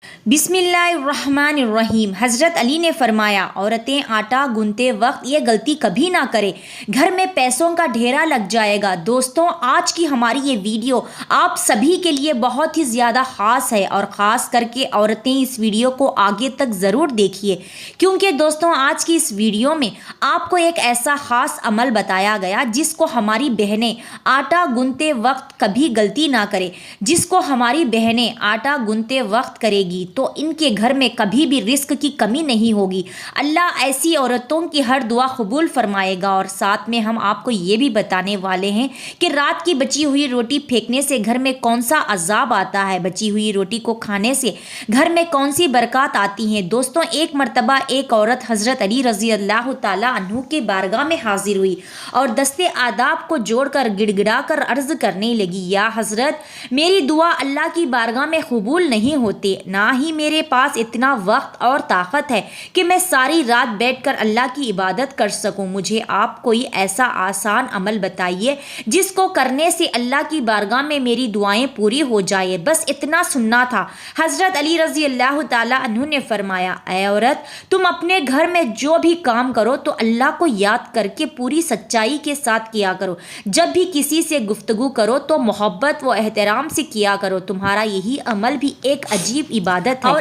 बिस्मिल्लाहिर्रहमानिर्रहीम। हज़रत अली ने फरमाया, औरतें आटा गूंथते वक्त ये गलती कभी ना करें, घर में पैसों का ढेरा लग जाएगा। दोस्तों, आज की हमारी ये वीडियो आप सभी के लिए बहुत ही ज़्यादा ख़ास है और ख़ास करके औरतें इस वीडियो को आगे तक ज़रूर देखिए, क्योंकि दोस्तों आज की इस वीडियो में आपको एक ऐसा ख़ास अमल बताया गया जिसको हमारी बहनें आटा गूंथते वक्त कभी गलती ना करें। जिसको हमारी बहनें आटा गूंथते वक्त करेगी तो इनके घर में कभी भी रिस्क की कमी नहीं होगी। अल्लाह ऐसी औरतों की हर दुआ कबूल फरमाएगा। और साथ में हम आपको ये भी बताने वाले हैं कि रात की बची हुई रोटी फेंकने से घर में कौन सा अजाब आता है, बची हुई रोटी को खाने से घर में कौन सी बरकत आती हैं। दोस्तों, एक मरतबा एक औरत हज़रत अली रज़ी अल्लाह ताला अन्हु के बारगाह में हाजिर हुई और दस्ते आदाब को जोड़कर गिड़गिड़ा कर अर्ज करने लगी, या हज़रत, मेरी दुआ अल्लाह की बारगाह में कबूल नहीं होते, ना ही मेरे पास इतना वक्त और ताकत है कि मैं सारी रात बैठकर अल्लाह की इबादत कर सकूं। मुझे आप कोई ऐसा आसान अमल बताइए जिसको करने से अल्लाह की बारगाह में मेरी दुआएं पूरी हो जाए, बस इतना सुनना था। हज़रत अली रज़ी अल्लाह ताला अन्हु ने फरमाया, ऐ औरत, तुम अपने घर में जो भी काम करो तो अल्लाह को याद करके पूरी सच्चाई के साथ किया करो। जब भी किसी से गुफ्तगू करो तो मोहब्बत व एहतराम से किया करो। तुम्हारा यही अमल भी एक अजीब इबादत है।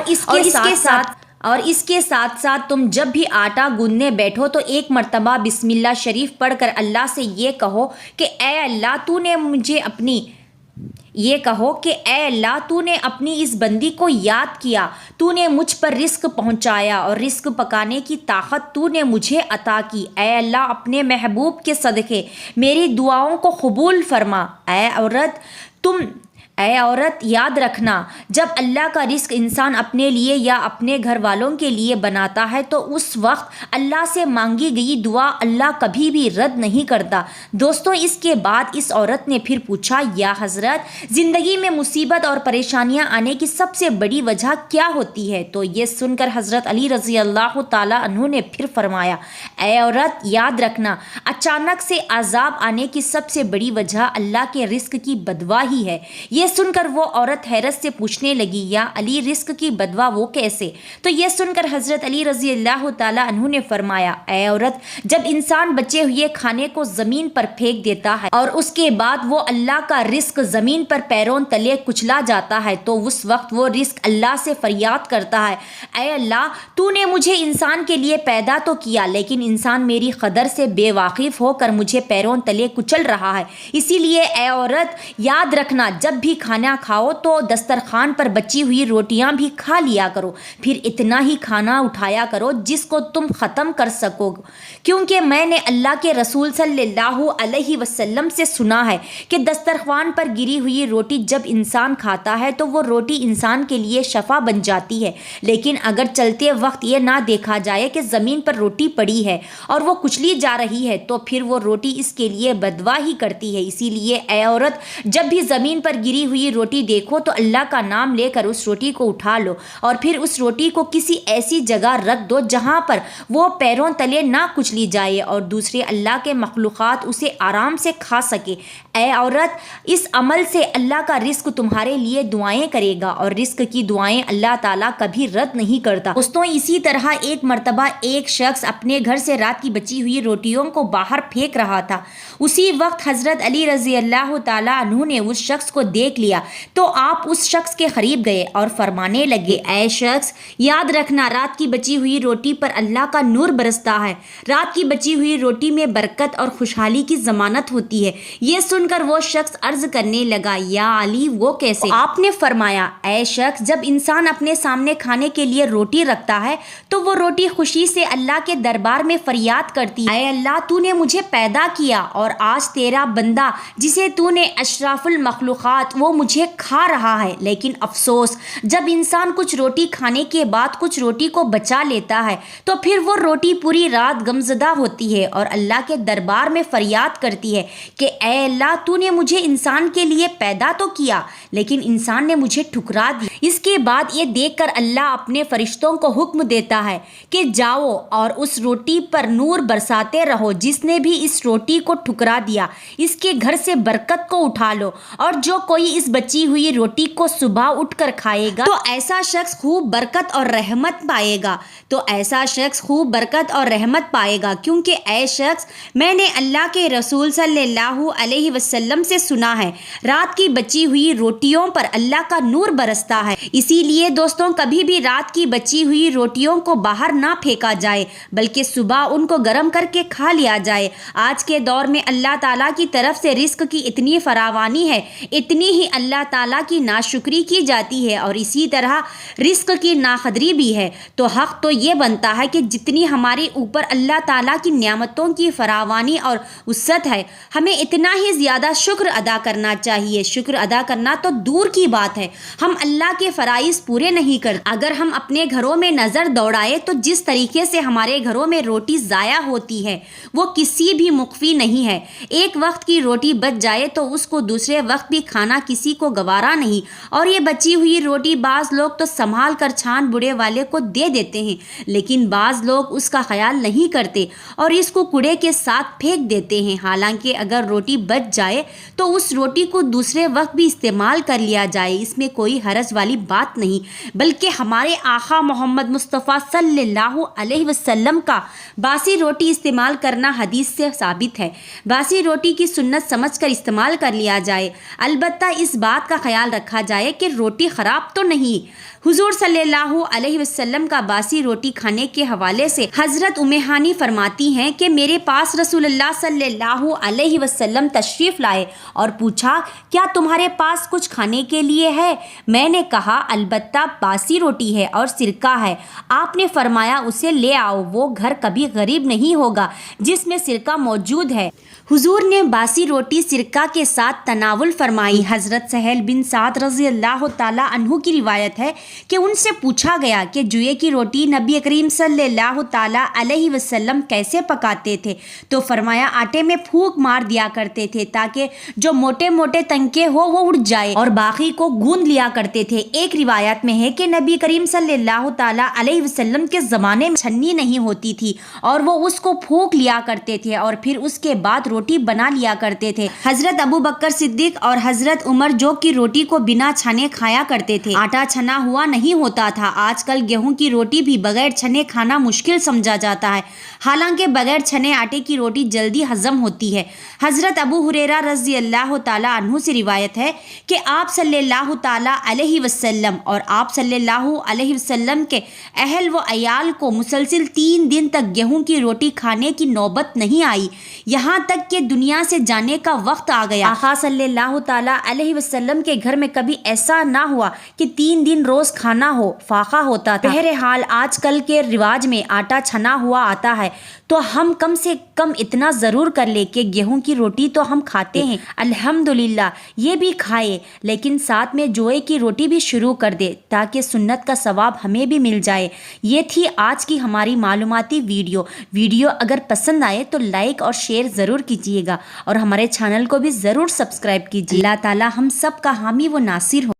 और इसके साथ साथ तुम जब भी आटा गूंदने बैठो तो एक मर्तबा बिस्मिल्लाह शरीफ पढ़कर अल्लाह से ये कहो कि ऐ अल्लाह, तूने अपनी इस बंदी को याद किया, तूने मुझ पर रिस्क पहुंचाया और रिस्क पकाने की ताकत तूने मुझे अता की। ऐ अल्लाह, अपने महबूब के सदक़े मेरी दुआओं को कबूल फरमा। ऐ औरत, याद रखना, जब अल्लाह का रिस्क इंसान अपने लिए या अपने घर वालों के लिए बनाता है तो उस वक्त अल्लाह से मांगी गई दुआ अल्लाह कभी भी रद्द नहीं करता। दोस्तों, इसके बाद इस औरत ने फिर पूछा, या हज़रत, ज़िंदगी में मुसीबत और परेशानियां आने की सबसे बड़ी वजह क्या होती है? तो ये सुनकर हज़रत अली रज़ी अल्लाह ताला अन्हु ने फिर फरमाया, ऐ औरत, याद रखना, अचानक से अजाब आने की सबसे बड़ी वजह अल्लाह के रिस्क की बदवा ही है। ये सुनकर वो औरत हैरत से पूछने लगी, या अली, रिस्क की बदवा वो कैसे? तो ये सुनकर हज़रत अली रज़ी अल्लाह ताला अन्हु ने फरमाया, ऐ औरत, जब इंसान बचे हुए खाने को ज़मीन पर फेंक देता है और उसके बाद वो अल्लाह का रिस्क ज़मीन पर पैरों तले कुचला जाता है तो उस वक्त वो रिस्क अल्लाह से फरियाद करता है, ऐ अल्लाह, तूने मुझे इंसान के लिए पैदा तो किया, लेकिन इंसान मेरी कदर से बेवाकिफ़ होकर मुझे पैरों तले कुचल रहा है। इसीलिए ऐ औरत, याद रखना, जब भी खाना खाओ तो दस्तरखान पर बची हुई रोटियां भी खा लिया करो, फिर इतना ही खाना उठाया करो जिसको तुम ख़त्म कर सको, क्योंकि मैंने अल्लाह के रसूल सल्लल्लाहु अलैहि वसल्लम से सुना है कि दस्तरखान पर गिरी हुई रोटी जब इंसान खाता है तो वो रोटी इंसान के लिए शफा बन जाती है, लेकिन अगर चलते वक्त ये ना देखा जाए कि ज़मीन पर रोटी पड़ी है और वो कुचली जा रही है तो फिर वो रोटी इसके लिए बदवा ही करती है। इसीलिए ऐ औरत, जब भी ज़मीन पर गिरी हुई रोटी देखो तो अल्लाह का नाम लेकर उस रोटी को उठा लो और फिर उस रोटी को किसी ऐसी जगह रख दो जहां पर वो पैरों तले ना कुचली जाए और दूसरे अल्लाह के मखलूक़ात उसे आराम से खा सके। ऐ औरत, इस अमल से अल्लाह का रिस्क तुम्हारे लिए दुआएं करेगा और रिस्क की दुआएं अल्लाह ताला कभी रद्द नहीं करता। दोस्तों, इसी तरह एक मर्तबा एक शख्स अपने घर से रात की बची हुई रोटियों को बाहर फेंक रहा था। उसी वक्त हज़रत अली रज़ी अल्लाह ताला अन्हु ने उस शख्स को देख लिया तो आप उस शख्स के करीब गए और फरमाने लगे, ऐ शख्स, याद रखना, रात की बची हुई रोटी पर अल्लाह का नूर बरसता है। रात की बची हुई रोटी में बरकत और खुशहाली की जमानत होती है। ये सुनकर वो शख्स अर्ज करने लगा, या अली, वो कैसे? आपने फरमाया, ऐ शख्स, जब इंसान अपने सामने खाने के लिए रोटी रखता है तो वो रोटी खुशी से अल्लाह के दरबार में फरियाद करती है, ऐ अल्लाह, तूने मुझे पैदा किया और आज तेरा बंदा जिसे तूने अशराफुल मखलूक़ात वो मुझे खा रहा है। लेकिन अफसोस, जब इंसान कुछ रोटी खाने के बाद कुछ रोटी को बचा लेता है तो फिर वो रोटी पूरी रात गमज़दा होती है और अल्लाह के दरबार में फरियाद करती है कि ऐ अल्लाह, तूने मुझे इंसान के लिए पैदा तो किया लेकिन इंसान ने मुझे ठुकरा दिया। इसके बाद ये देखकर अल्लाह अपने फरिश्तों को हुक्म देता है कि जाओ और उस रोटी पर नूर बरसाते रहो, जिसने भी इस रोटी को ठुकरा दिया इसके घर से बरकत को उठा लो, और जो कोई کوئی اس بچی ہوئی روٹی کو صبح اٹھ کر کھائے گا تو ایسا شخص خوب برکت اور رحمت پائے گا کیونکہ اے شخص میں نے اللہ کے رسول صلی اللہ علیہ وسلم سے سنا ہے رات کی بچی ہوئی روٹیوں پر اللہ کا نور برستا ہے۔ اسی لیے دوستوں کبھی بھی رات کی بچی ہوئی روٹیوں کو باہر نہ پھینکا جائے بلکہ صبح ان کو گرم کر کے کھا لیا جائے۔ آج کے دور میں اللہ تعالیٰ کی طرف سے رزق کی اتنی فراوانی ہے، اتنی ہی اللہ تعالیٰ کی ناشکری کی جاتی ہے اور اسی طرح رزق کی ناقدری بھی ہے۔ تو حق تو یہ بنتا ہے کہ جتنی ہمارے اوپر اللہ تعالیٰ کی نعمتوں کی فراوانی اور وسعت ہے ہمیں اتنا ہی زیادہ شکر ادا کرنا چاہیے۔ شکر ادا کرنا تو دور کی بات ہے، ہم اللہ کے فرائض پورے نہیں کرتے۔ اگر ہم اپنے گھروں میں نظر دوڑائے تو جس طریقے سے ہمارے گھروں میں روٹی ضائع ہوتی ہے وہ کسی بھی مخفی نہیں ہے۔ ایک وقت کی روٹی بچ جائے تو اس کو دوسرے وقت بھی کھانا کسی کو گوارا نہیں، اور یہ بچی ہوئی روٹی بعض لوگ تو سنبھال کر چھان بوڑھے والے کو دے دیتے ہیں، لیکن بعض لوگ اس کا خیال نہیں کرتے اور اس کو کوڑے کے ساتھ پھینک دیتے ہیں۔ حالانکہ اگر روٹی بچ جائے تو اس روٹی کو دوسرے وقت بھی استعمال کر لیا جائے، اس میں کوئی حرج والی بات نہیں، بلکہ ہمارے آقا محمد مصطفیٰ صلی اللہ علیہ وسلم کا باسی روٹی استعمال کرنا حدیث سے ثابت ہے۔ باسی روٹی کی سنت سمجھ کر استعمال کر لیا جائے، البتہ اس بات کا خیال رکھا جائے کہ روٹی خراب تو نہیں۔ حضور صلی اللہ علیہ وسلم کا باسی روٹی کھانے کے حوالے سے حضرت ام ہانی فرماتی ہیں کہ میرے پاس رسول اللہ صلی اللہ علیہ وسلم تشریف لائے اور پوچھا کیا تمہارے پاس کچھ کھانے کے لیے ہے؟ میں نے کہا البتہ باسی روٹی ہے اور سرکہ ہے۔ آپ نے فرمایا اسے لے آؤ، وہ گھر کبھی غریب نہیں ہوگا جس میں سرکہ موجود ہے۔ حضور نے باسی روٹی سرکہ کے ساتھ تناول فرمائی۔ حضرت سہل بن سعد رضی اللہ تعالیٰ عنہ کی روایت ہے کہ ان سے پوچھا گیا کہ جوئے کی روٹی نبی کریم صلی اللہ تعالیٰ علیہ وسلم کیسے پکاتے تھے؟ تو فرمایا آٹے میں پھونک مار دیا کرتے تھے تاکہ جو موٹے موٹے تنکے ہو وہ اڑ جائے اور باقی کو گوندھ لیا کرتے تھے۔ ایک روایت میں ہے کہ نبی کریم صلی اللہ تعالیٰ علیہ وسلم کے زمانے میں چھنی نہیں ہوتی تھی اور وہ اس کو پھونک لیا کرتے تھے اور پھر اس کے بعد روٹی بنا لیا کرتے تھے۔ حضرت ابو بکر صدیق اور حضرت عمر جو کی روٹی کو بنا چھنے کھایا کرتے تھے۔ آٹا چھنا ہوا نہیں ہوتا تھا۔ آج کل گیہوں کی روٹی بھی بغیر چھنے کھانا مشکل سمجھا جاتا ہے، حالانکہ بغیر چھنے آٹے کی روٹی جلدی ہضم ہوتی ہے۔ حضرت ابو ہریرہ رضی اللہ تعالیٰ عنہ سے روایت ہے کہ آپ صلی اللہ تعالیٰ علیہ وسلم اور آپ صلی اللہ علیہ وسلم کے اہل و عیال کو مسلسل 3 دن تک گیہوں کی روٹی کھانے کی نوبت نہیں آئی، یہاں تک کہ دنیا سے جانے کا وقت آ گیا۔ آقا صلی اللہ تعالیٰ علیہ وسلم کے گھر میں کبھی ایسا نہ ہوا کہ 3 دن روز کھانا ہو، فاقہ ہوتا تھا۔ بہرحال آج کل کے رواج میں آٹا چھنا ہوا آتا ہے تو ہم کم سے کم اتنا ضرور کر لیں کہ گیہوں کی روٹی تو ہم کھاتے ہیں، الحمدللہ یہ بھی کھائے، لیکن ساتھ میں جوئے کی روٹی بھی شروع کر دے تاکہ سنت کا ثواب ہمیں بھی مل جائے۔ یہ تھی آج کی ہماری معلوماتی ویڈیو اگر پسند آئے تو لائک اور شیئر ضرور کیجیے گا اور ہمارے چینل کو بھی ضرور سبسکرائب کیجیے۔ اللہ تعالی ہم سب کا حامی و ناصر ہو۔